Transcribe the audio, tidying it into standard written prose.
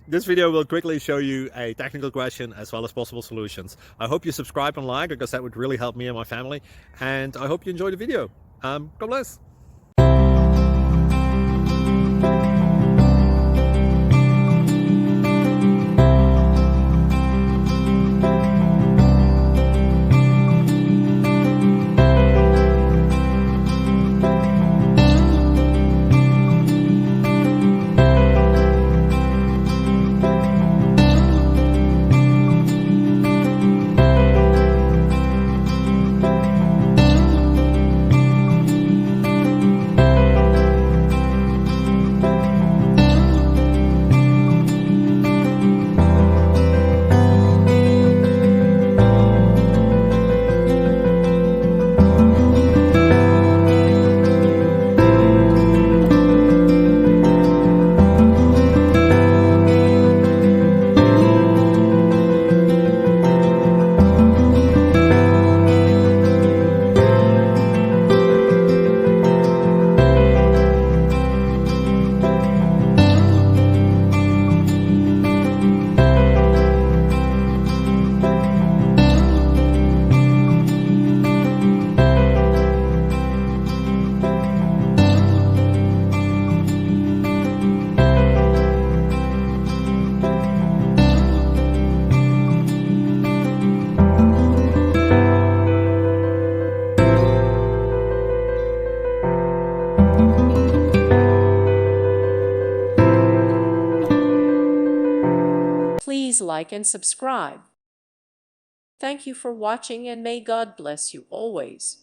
This video will quickly show you a technical question as well as possible solutions. I hope you subscribe and like, because that would really help me and my family. And I hope you enjoy the video. God bless. Please like and subscribe. Thank you for watching, and may God bless you always.